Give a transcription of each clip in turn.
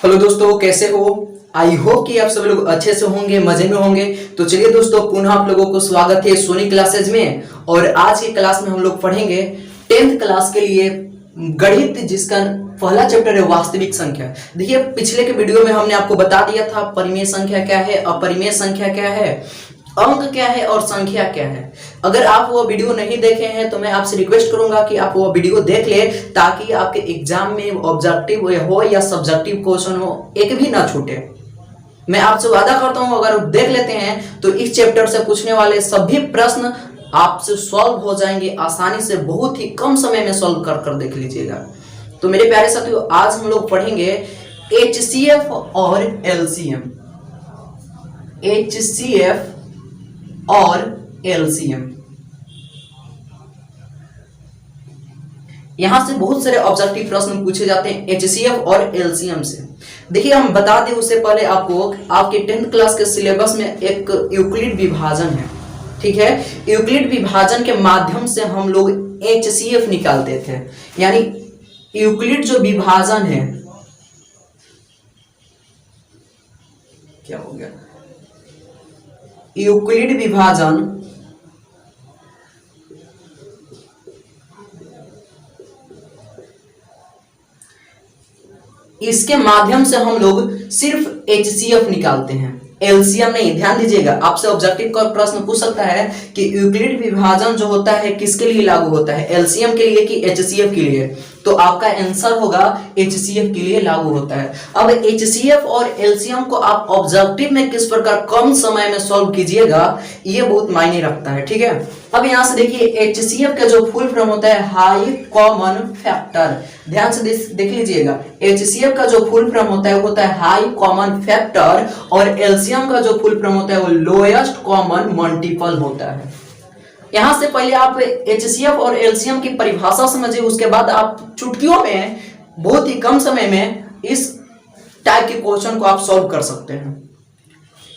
Hello दोस्तों, कैसे हो? आई होप कि आप सब लोग अच्छे से होंगे, मजे में होंगे। तो चलिए दोस्तों, पुनः आप लोगों को स्वागत है सोनी क्लासेज में। और आज की क्लास में हम लोग पढ़ेंगे 10th क्लास के लिए गणित, जिसका पहला चैप्टर है वास्तविक संख्या। देखिए, पिछले के वीडियो में हमने आपको बता दिया था परिमेय संख्या क्या है, अपरिमेय संख्या क्या है, अंक क्या है और संख्या क्या है। अगर आप वो वीडियो नहीं देखे हैं तो मैं आपसे रिक्वेस्ट करूंगा कि आप वो वीडियो देख ले, ताकि आपके एग्जाम में ऑब्जेक्टिव हो या सब्जेक्टिव क्वेश्चन हो, एक भी ना छूटे। मैं आपसे वादा करता हूं, अगर देख लेते हैं तो इस चैप्टर से पूछने वाले सभी प्रश्न आपसे सॉल्व हो जाएंगे आसानी से, बहुत ही कम समय में सॉल्व कर कर देख लीजिएगा। तो मेरे प्यारे साथियों, आज हम लोग पढ़ेंगे HCF और LCM। HCF और LCM, यहां से बहुत सारे ऑब्जेक्टिव प्रश्न पूछे जाते हैं HCF और LCM से। देखिए, हम बता दें उससे पहले आपको, आपके 10th क्लास के सिलेबस में एक यूक्लिड विभाजन है, ठीक है। यूक्लिड विभाजन के माध्यम से हम लोग HCF निकालते थे, यानी यूक्लिड जो विभाजन है, क्या हो गया, यूक्लिड विभाजन इसके माध्यम से हम लोग सिर्फ HCF निकालते हैं, LCM नहीं। ध्यान दीजिएगा, आपसे ऑब्जेक्टिव का प्रश्न पूछ सकता है कि यूक्लिड विभाजन जो होता है किसके लिए लागू होता है, LCM के लिए कि HCF के लिए। तो आपका आंसर होगा HCF के लिए लागू होता है। अब HCF और LCM को आप ऑब्जेक्टिव में किस प्रकार कम समय में सॉल्व कीजिएगा, ये बहुत मायने रखता है, ठीक है। अब यहां से देखिए, HCF का जो फुल फॉर्म होता है हाई कॉमन फैक्टर। ध्यान से देख लीजिएगा, HCF का जो फुल फॉर्म होता है हाई कॉमन फैक्टर, और LCM का जो फुल फॉर्म होता है वो लोएस्ट कॉमन मल्टीपल होता है। यहां से पहले आप HCF और LCM की परिभाषा समझिए, उसके बाद आप चुटकियों में बहुत ही कम समय में इस टाइप के क्वेश्चन को आप सॉल्व कर सकते हैं।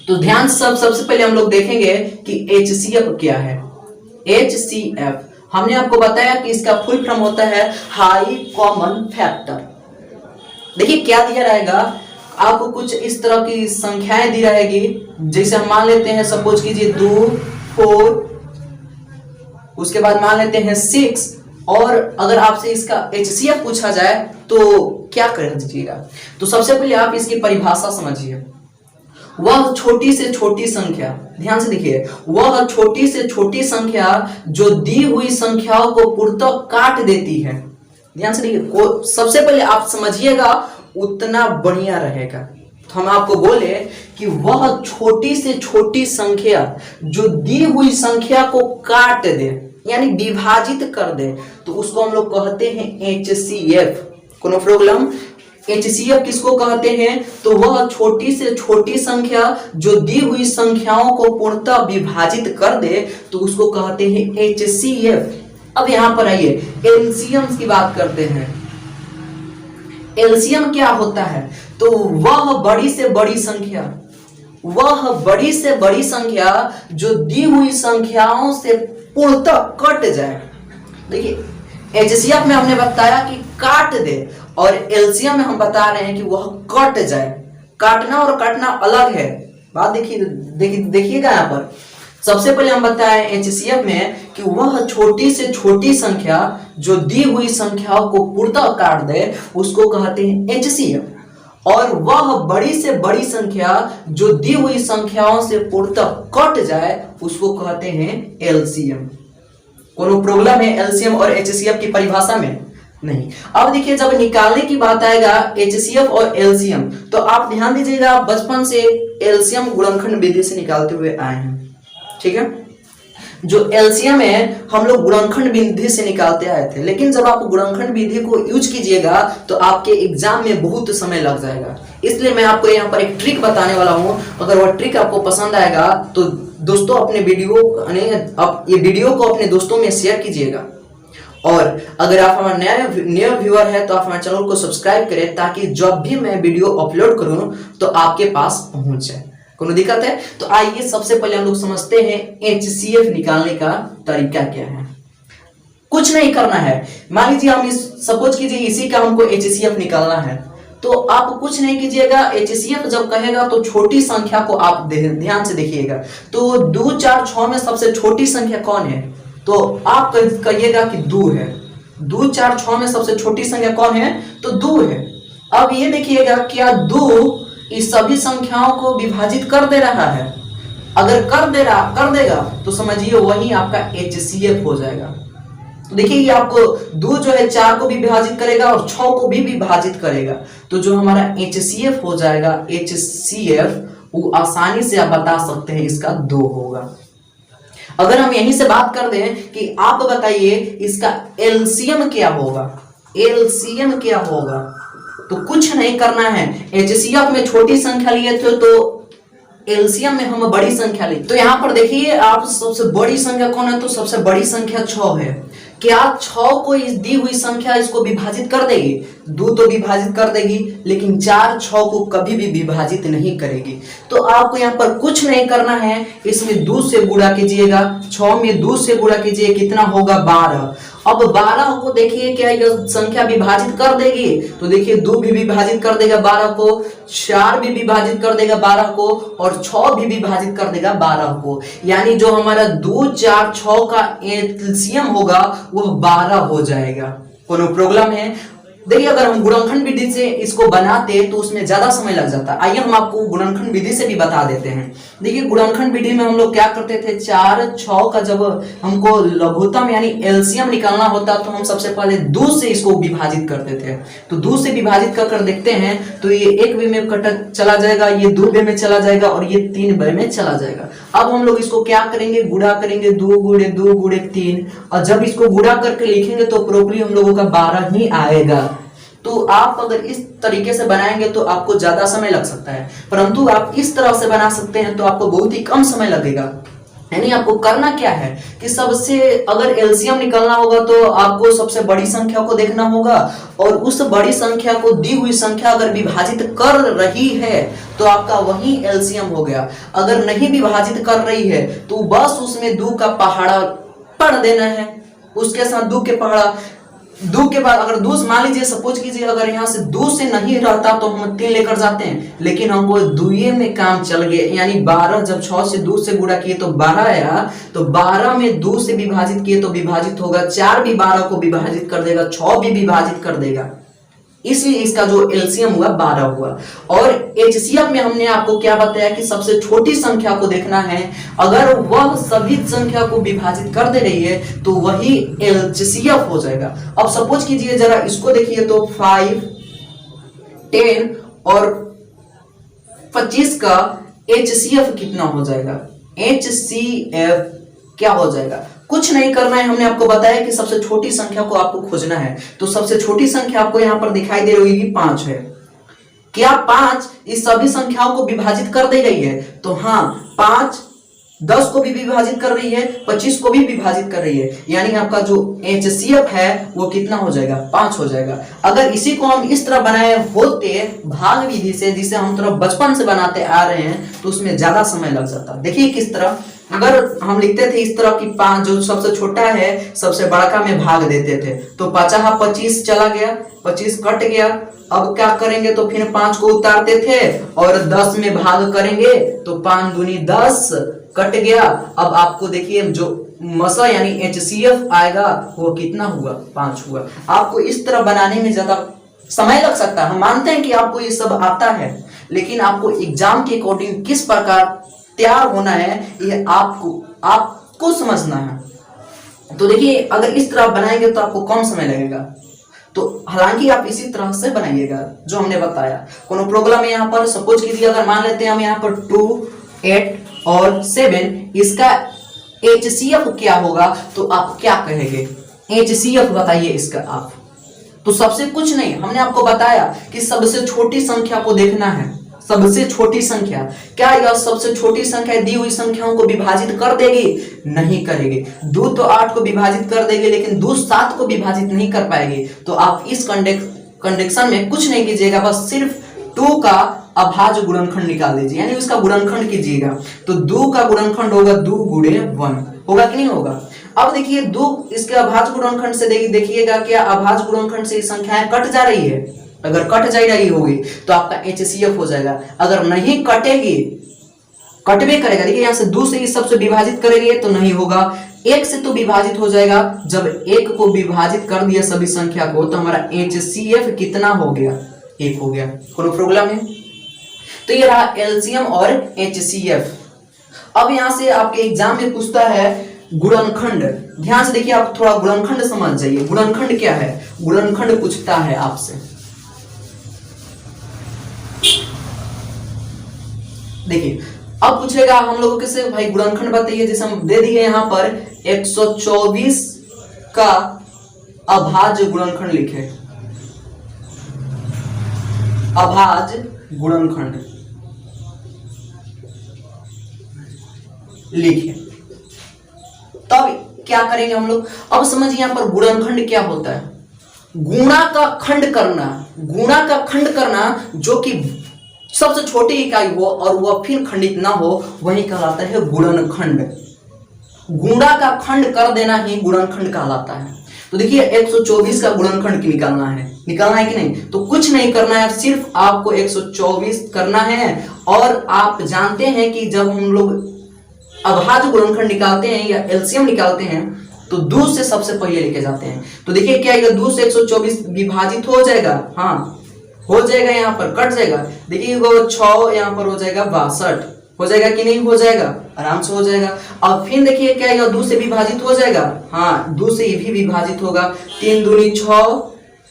तो ध्यान से सबसे पहले हम लोग देखेंगे कि HCF क्या है। HCF हमने आपको बताया कि इसका फुल फॉर्म होता है हाई कॉमन फैक्टर। देखिए क्या दिया रहेगा आपको, कुछ इस तरह की संख्याएं दी रहेगी, जैसे हम मान लेते हैं, सपोज कीजिए 2, 4, उसके बाद मान लेते हैं 6। और अगर आपसे इसका HCF पूछा जाए तो क्या कर दीजिएगा। तो सबसे पहले आप इसकी परिभाषा समझिए, वह छोटी से छोटी संख्या, ध्यान से देखिए, वह छोटी से छोटी संख्या जो दी हुई संख्याओं को पूर्णतः काट देती है। ध्यान से देखिए, सबसे पहले आप समझिएगा, उतना बढ़िया रहेगा। तो हम आपको बोले कि वह छोटी से छोटी संख्या जो दी हुई संख्या को काट दे, यानी विभाजित कर दे, तो उसको हम लोग कहते हैं HCF। कोनो प्रॉब्लम? HCF किसको कहते हैं? तो वह छोटी से छोटी संख्या जो दी हुई संख्याओं को पूर्णतः विभाजित कर दे, तो उसको कहते हैं HCF। अब यहां पर आइए, LCM की बात करते हैं। LCM क्या होता है? तो वह बड़ी से बड़ी संख्या, वह बड़ी से बड़ी संख्या जो दी हुई संख्याओं से पूर्णतः कट जाए। देखिए, HCF में हमने बताया कि काट दे, और LCM में हम बता रहे हैं कि वह कट जाए। काटना और कटना अलग है, बात देखिएगा यहाँ पर। सबसे पहले हम बताएं HCF में कि वह छोटी से छोटी संख्या जो दी हुई संख्याओं को पूर्णतः काट दे, उसको कहते हैं HCF। और वह बड़ी से बड़ी संख्या जो दी हुई संख्याओं से पूर्णतः कट जाए, उसको कहते हैं LCM। कोनो प्रॉब्लम है LCM और HCF की परिभाषा में? नहीं। अब देखिए, जब निकालने की बात आएगा HCF और LCM, तो आप ध्यान दीजिएगा, बचपन से LCM गुणनखंड विधि से निकालते हुए आए हैं, ठीक है। जो LCM है हम लोग गुणनखंड विधि से निकालते आए थे, लेकिन जब आप गुणनखंड विधि को यूज कीजिएगा तो आपके एग्जाम में बहुत समय लग जाएगा। इसलिए मैं आपको यहाँ पर एक ट्रिक बताने वाला हूँ। अगर वह ट्रिक आपको पसंद आएगा तो दोस्तों अपने ये वीडियो को अपने दोस्तों में शेयर कीजिएगा। और अगर आप हमारे नए व्यूअर है तो आप हमारे चैनल को सब्सक्राइब करें, ताकि जब भी मैं वीडियो अपलोड करूं तो आपके पास पहुंच जाए। कोनो दिक्कत है? तो आइए सबसे पहले हम लोग समझते हैं HCF निकालने का तरीका क्या है। कुछ नहीं करना है, मान लीजिए हम सपोज कीजिए इसी का हमको HCF निकालना है, तो आप कुछ नहीं कीजिएगा, HCF जब कहेगा तो छोटी संख्या को आप ध्यान से देखिएगा। तो 2 4 6 में सबसे छोटी संख्या कौन है? तो आप कहिएगा कि 2 है। 2 4 6 में सबसे छोटी संख्या कौन है? तो 2 है। अब ये देखिएगा क्या 2 इस सभी संख्याओं को विभाजित कर दे रहा है? अगर कर देगा तो समझिए वही आपका HCF हो जाएगा। तो देखिए ये आपको 2 जो है 4 को भी विभाजित करेगा और 6 को भी विभाजित करेगा। तो जो हमारा HCF हो जाएगा, HCF वो आसानी से आप बता सकते हैं इसका 2 होगा। अगर हम यहीं से बात कर दें कि आप बताइए इसका LCM क्या होगा? LCM क्या होगा? तो कुछ नहीं करना है, HCF में छोटी संख्या लिए थे तो LCM में हम बड़ी संख्या ली। तो यहाँ पर देखिए आप सबसे बड़ी संख्या कौन है? तो सबसे बड़ी संख्या 6 है। क्या 6 को इस दी हुई संख्या इसको विभाजित कर देगी? 2 तो विभाजित कर देगी, लेकिन 4 6 को कभी भी विभाजित नहीं करेगी। तो आपको यहाँ पर कुछ नहीं करना है, इसमें 2 से गुणा कीजिएगा। 6 में 2 से गुणा कीजिए, कितना होगा? 12। अब 12 को देखिए क्या यह संख्या विभाजित कर देगी? तो देखिए 2 भी विभाजित कर देगा 12 को, 4 भी विभाजित कर देगा 12 को, और 6 भी विभाजित कर देगा 12 को। यानी जो हमारा 2 4 6 का LCM होगा वह 12 हो जाएगा। कोनो प्रॉब्लम है? देखिए अगर हम गुणनखंड विधि से इसको बनाते तो उसमें ज्यादा समय लग जाता। आइए हम आपको गुणनखंड विधि से भी बता देते हैं। देखिए गुणनखंड विधि में हम लोग क्या करते थे, 4 6 का जब हमको लघुत्तम यानी LCM निकालना होता तो हम सबसे पहले 2 से इसको विभाजित करते थे। तो 2 से विभाजित कर देखते हैं तो ये 1 वे में कट चला जाएगा, ये 2 वे में चला जाएगा और ये 3 वे में चला जाएगा। अब हम लोग इसको क्या करेंगे, गुणा करेंगे, 2 गुणे 2 गुणे 3, और जब इसको गुणा करके लिखेंगे तो प्रॉपर्ली हम लोगों का 12 ही आएगा। तो आप अगर इस तरीके से बनाएंगे तो आपको ज्यादा समय लग सकता है, परंतु आप इस तरह से बना सकते हैं तो आपको बहुत ही कम समय लगेगा। यानी आपको करना क्या है कि सबसे अगर LCM निकालना होगा तो आपको सबसे बड़ी संख्या को देखना होगा, और उस बड़ी संख्या को दी हुई संख्या अगर विभाजित कर रही है तो आपका वही LCM हो गया। अगर नहीं विभाजित कर रही है तो बस उसमें 2 का पहाड़ा पढ़ देना है, उसके साथ 2 के पहाड़ा। 2 के बाद अगर 2 मान लीजिए, सपोज कीजिए अगर यहाँ से 2 से नहीं रहता तो हम 3 लेकर जाते हैं, लेकिन हमको 2 में काम चल गए, यानी 12 जब 6 से 2 से गुणा किए तो 12 आया, तो 12 में 2 से विभाजित किए तो विभाजित होगा, 4 भी 12 को विभाजित कर देगा, 6 भी विभाजित कर देगा, इसलिए इसका जो LCM हुआ 12 हुआ। और HCF में हमने आपको क्या बताया कि सबसे छोटी संख्या को देखना है, अगर वह सभी संख्या को विभाजित कर दे रही है तो वही LCF हो जाएगा। अब सपोज कीजिए जरा इसको देखिए तो 5 10 और 25 का HCF कितना हो जाएगा? HCF क्या हो जाएगा? कुछ नहीं करना है, हमने आपको बताया कि सबसे छोटी संख्या को आपको खोजना है। तो सबसे छोटी संख्या आपको यहाँ पर दिखाई दे रही है 5 है। क्या 5 इस सभी संख्याओं को विभाजित कर दे रही है? तो हाँ, 5 10 को भी विभाजित कर रही है, 25 को भी विभाजित कर रही है, यानी आपका जो HCF है वो कितना हो जाएगा? 5 हो जाएगा। अगर इसी को हम इस तरह बनाए होते भाग विधि से, जिसे हम थोड़ा बचपन से बनाते आ रहे हैं, तो उसमें ज्यादा समय लग जाता। देखिए किस तरह, अगर हम लिखते थे इस तरह की 5 जो सबसे छोटा है सबसे बड़का में भाग देते थे, तो 25 चला गया, 25 कट गया। अब क्या करेंगे तो फिर 5 को उतारते थे और 10 में भाग करेंगे तो 5 दूनी 10 कट गया। अब आपको देखिए जो मसा यानी HCF आएगा वो कितना हुआ? 5 हुआ। आपको इस तरह बनाने में ज्यादा समय लग सकता है, हम मानते हैं कि आपको ये सब आता है, लेकिन आपको एग्जाम के अकॉर्डिंग किस प्रकार तैयार होना है ये आपको समझना है। तो देखिए अगर इस तरह बनाएंगे तो आपको कम समय लगेगा, तो हालांकि आप इसी तरह से बनाइएगा जो हमने बताया। कोनो प्रॉब्लम है यहाँ पर? सपोज कीजिए अगर मान लेते हैं हम यहाँ पर 2 8 और 7, इसका HCF क्या होगा? तो आप क्या कहेंगे? HCF बताइए इसका आप। तो सबसे कुछ नहीं, हमने आपको बताया कि सबसे छोटी संख्या को देखना है। सबसे छोटी संख्या, क्या यह सबसे छोटी संख्या दी हुई संख्याओं को विभाजित कर देगी? नहीं करेगी। 2 तो 8 को विभाजित कर देगी, लेकिन 2 7 को विभाजित नहीं कर पाएगी। तो आप इस कंडीशन में कुछ नहीं कीजिएगा, बस सिर्फ 2 का अभाज्य गुणनखंड निकाल दीजिए, यानी उसका गुणनखंड कीजिएगा। तो 2 का गुणनखंड होगा 2 गुणे 1, होगा कि नहीं होगा? अब देखिए 2 इसके अभाज्य गुणनखंड से देखिएगा क्या अभाज्य गुणनखंड से संख्याएं कट जा रही है? अगर कट जा रही होगी तो आपका HCF हो जाएगा। अगर नहीं कटेगी, कटवे करेगा, देखिए यहाँ से 2 से इस सबसे विभाजित करेंगे तो नहीं होगा, 1 से तो विभाजित हो जाएगा। जब 1 को विभाजित कर दिया सभी संख्या को तो हमारा HCF कितना हो गया, 1 हो गया। कोई प्रॉब्लम है? तो ये रहा एलसीएम और HCF। अब यहां से आपके एग्जाम में पूछता है गुणनखंड। ध्यान से देखिए, आप थोड़ा गुणनखंड समझ जाइए। गुणनखंड क्या है? गुणनखंड पूछता है आपसे। देखिए अब पूछेगा हम लोगों के से भाई गुणनखंड बताइए। जैसे हम दे दिए यहां पर 124 का अभाज्य गुणनखंड लिखे, अभाज्य गुणनखंड लिखे, तब क्या करेंगे हम लोग? अब समझिए यहां पर गुणनखंड क्या होता है। गुणा का खंड करना, गुणा का खंड करना जो कि सबसे छोटी इकाई हो और वह फिर खंडित ना हो, वही कहलाता है गुणनखंड। गुणा का खंड कर देना ही गुणनखंड कहलाता है। तो देखिए 124 का गुणनखंड निकालना है कि नहीं? तो कुछ नहीं करना है, सिर्फ आपको 124 करना है। और आप जानते हैं कि जब हम लोग अभाज्य गुणनखंड निकालते हैं या एलसीएम निकालते हैं तो 2 से सबसे पहले लेके जाते हैं। तो देखिए क्या ये 2 से 124 विभाजित हो जाएगा? हाँ हो जाएगा, यहाँ पर कट जाएगा। देखिए वो 6 यहाँ पर हो जाएगा 62, हो जाएगा कि नहीं? हो जाएगा, आराम से हो जाएगा। अब फिर देखिए क्या यह 2 से विभाजित हो जाएगा? हाँ 2 से भी विभाजित होगा। 3 दूनी 6,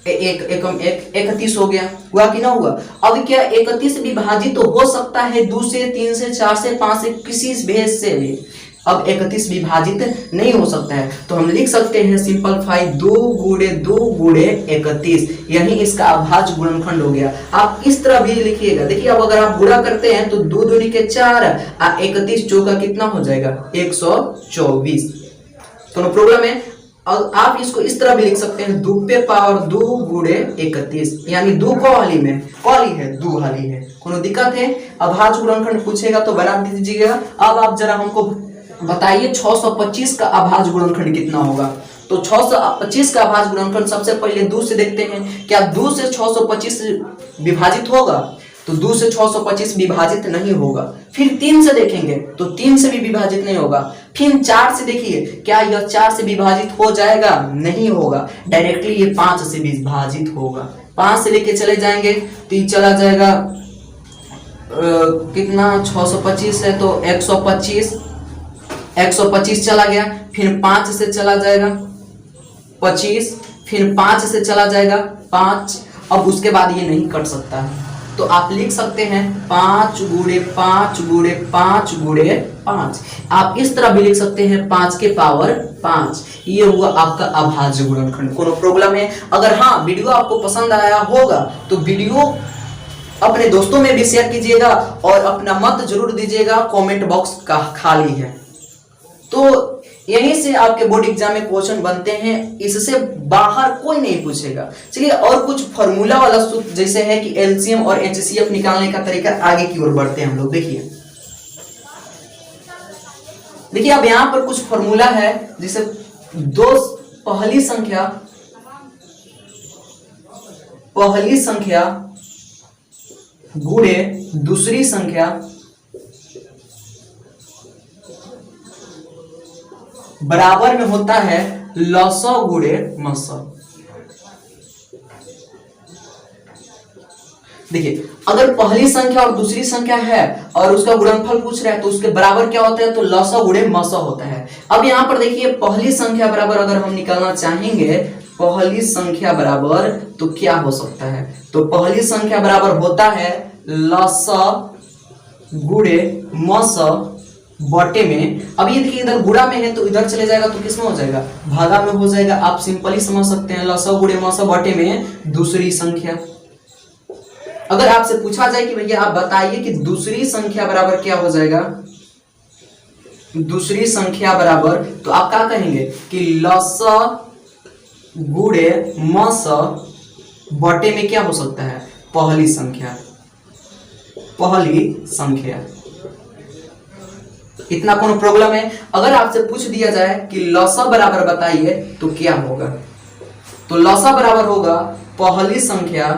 31 हो गया, हुआ कि ना हुआ? अब क्या 31 विभाजित तो हो सकता है 2 से, 3 से, 4 से, 5 से, किसी भेद से भी। अब 31 विभाजित नहीं हो सकता है तो हम लिख सकते हैं सिंपलीफाई 2 गुणे 2 गुणे 31, यही इसका अभाज्य गुणनखंड हो गया। आप इस तरह भी लिखिएगा। देखिए अब अगर आप गुणा करते हैं तो 2 दूनी के 4 और 31 चौका कितना हो जाएगा? 124। तो प्रॉब्लम है। और आप इसको इस तरह भी लिख सकते हैं 2 पे पावर 2 गुणे 31, यानी 2 कौली में, कौली है 2 हाली है। कोनो दिक्कत है? अभाज्य गुणनखंड पूछेगा तो बना दीजिएगा। अब आप जरा हमको बताइए 625 का अभाज्य गुणनखंड कितना होगा? तो 625 का अभाज्य गुणनखंड सबसे पहले 2 से देखते हैं। क्या 2 से 625 विभाजित होगा? तो 2 से 625 विभाजित नहीं होगा। फिर 3 से देखेंगे तो 3 से भी विभाजित नहीं होगा। फिर 4 से देखिए, क्या यह 4 से विभाजित हो जाएगा? नहीं होगा, डायरेक्टली ये 5 से विभाजित होगा। 5 से लेके चले जाएंगे तो ये चला जाएगा कितना? 625 है तो 125 चला गया। फिर 5 से चला जाएगा 25, फिर 5 से चला जाएगा 5। अब उसके बाद ये नहीं कट सकता है तो आप लिख सकते हैं 5 गुणे 5 गुणे 5 गुणे 5। आप इस तरह भी लिख सकते हैं 5 के पावर 5। ये हुआ आपका अभाज्य गुणनखंड। कोनो प्रॉब्लम है? अगर हाँ वीडियो आपको पसंद आया होगा तो वीडियो अपने दोस्तों में भी शेयर कीजिएगा और अपना मत जरूर दीजिएगा। कमेंट बॉक्स का खाली है। तो यहीं से आपके बोर्ड एग्जाम में क्वेश्चन बनते हैं, इससे बाहर कोई नहीं पूछेगा। चलिए और कुछ फॉर्मूला वाला सूत्र जैसे है कि एलसीएम और HCF निकालने का तरीका, आगे की ओर बढ़ते हैं हम लोग। देखिए अब यहां पर कुछ फॉर्मूला है, जैसे पहली संख्या गुणे दूसरी संख्या बराबर में होता है लसअ गुणे मसअ। देखिए अगर पहली संख्या और दूसरी संख्या है और उसका गुणनफल पूछ रहा है तो उसके बराबर क्या होता है? तो लसअ गुणे मसअ होता है। अब यहां पर देखिए पहली संख्या बराबर अगर हम निकालना चाहेंगे, पहली संख्या बराबर तो क्या हो सकता है? तो पहली संख्या बराबर होता है लसअ गुणे मसअ बटे में। अब ये देखिए इधर गुणा में है तो इधर चले जाएगा तो किसमें हो जाएगा? भागा में हो जाएगा। आप सिंपली समझ सकते हैं लसअ गुणे मसअ बटे में दूसरी संख्या। अगर आपसे पूछा जाए कि भैया आप बताइए कि दूसरी संख्या बराबर क्या हो जाएगा, दूसरी संख्या बराबर, तो आप क्या कहेंगे कि लसअ गुणे मसअ बटे में क्या हो सकता है? पहली संख्या, पहली संख्या। इतना कौन प्रॉब्लम है? अगर आपसे पूछ दिया जाए कि लसअ बराबर बताइए तो क्या होगा? तो लसअ बराबर होगा पहली संख्या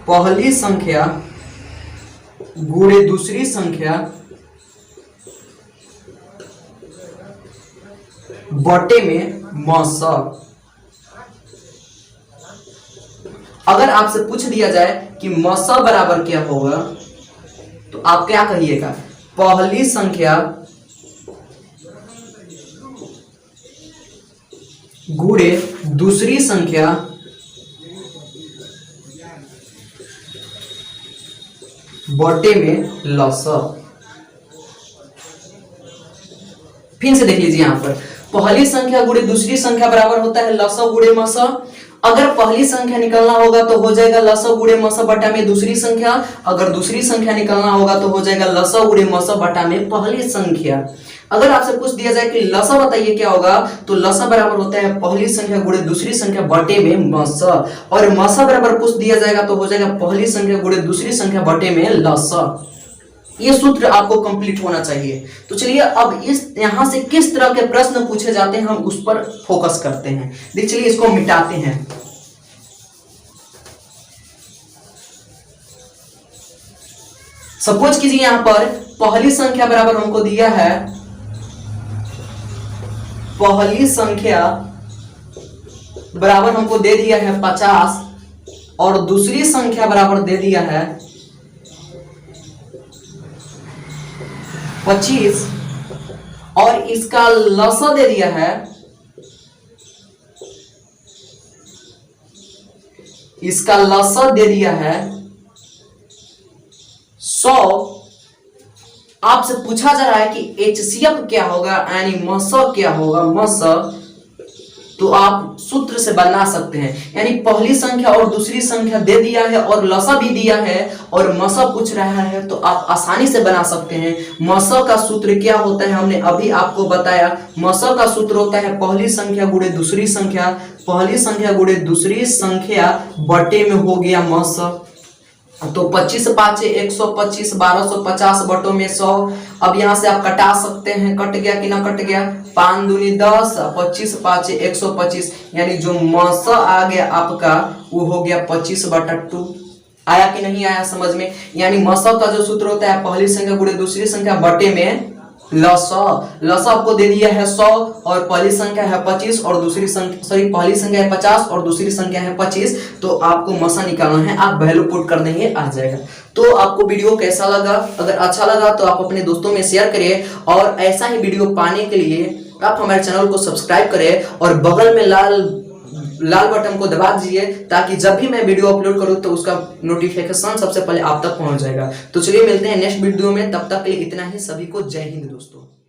पहली संख्या गुणे दूसरी संख्या बटे में मस। अगर आपसे पूछ दिया जाए कि मस बराबर क्या होगा तो आप क्या कहिएगा? पहली संख्या गुणे दूसरी संख्या बटे में लस। फिर से देख लीजिए, यहां पर पहली संख्या गुणे दूसरी संख्या बराबर होता है लस गुणे मस। अगर पहली संख्या निकलना होगा तो हो जाएगा लस गुणे मस बटा में दूसरी संख्या। अगर दूसरी संख्या निकलना होगा तो हो जाएगा लस गुणे मस बटा में पहली संख्या। अगर आपसे पूछ दिया जाए कि लसा बताइए क्या होगा, तो लसा बराबर होता है पहली संख्या गुणे दूसरी संख्या बटे में मस। और मसा बराबर पूछ दिया जाएगा तो हो जाएगा पहली संख्या गुणे दूसरी संख्या बटे में लसा। ये सूत्र आपको कंप्लीट होना चाहिए। तो चलिए अब इस यहां से किस तरह के प्रश्न पूछे जाते हैं हम उस पर फोकस करते हैं। देखिए चलिए इसको मिटाते हैं। सपोज कीजिए यहां पर पहली संख्या बराबर हमको दिया है, पहली संख्या बराबर हमको दे दिया है 50 और दूसरी संख्या बराबर दे दिया है 25 और इसका लसा दे दिया है, इसका लसा दे दिया है 100। आपसे पूछा जा रहा है कि HCF क्या होगा, यानी मस क्या होगा, मस। तो आप सूत्र से बना सकते हैं, यानी पहली संख्या और दूसरी संख्या दे दिया है और लसा भी दिया है और मसा पूछ रहा है, तो आप आसानी से बना सकते हैं। मसा का सूत्र क्या होता है हमने अभी आपको बताया। मसा का सूत्र होता है पहली संख्या गुणे दूसरी संख्या, पहली संख्या गुणे दूसरी संख्या बटे में हो गया मस। तो 25 5 125, 1250 बटों में 100। अब यहां से आप कटा सकते हैं, कट गया कि ना कट गया, 5 दूनी 10, 25 5 125, यानी जो मस आ गया आपका वो हो गया 25/2। आया कि नहीं आया समझ में? यानी मस का जो सूत्र होता है पहली संख्या गुणे दूसरी संख्या बटे में लसा। लसा आपको दे दिया है 100 और पहली संख्या है 25 और दूसरी संख्या पहली संख्या है 50 और दूसरी संख्या है 25। तो आपको मसा निकालना है, आप वैल्यू पुट कर देंगे आ जाएगा। तो आपको वीडियो कैसा लगा? अगर अच्छा लगा तो आप अपने दोस्तों में शेयर करिए और ऐसा ही वीडियो पाने के लिए आप हमारे चैनल को सब्सक्राइब करें और बगल में लाल बटन को दबा दीजिए ताकि जब भी मैं वीडियो अपलोड करूं तो उसका नोटिफिकेशन सबसे पहले आप तक पहुंच जाएगा। तो चलिए मिलते हैं नेक्स्ट वीडियो में, तब तक के लिए इतना ही। सभी को जय हिंद दोस्तों।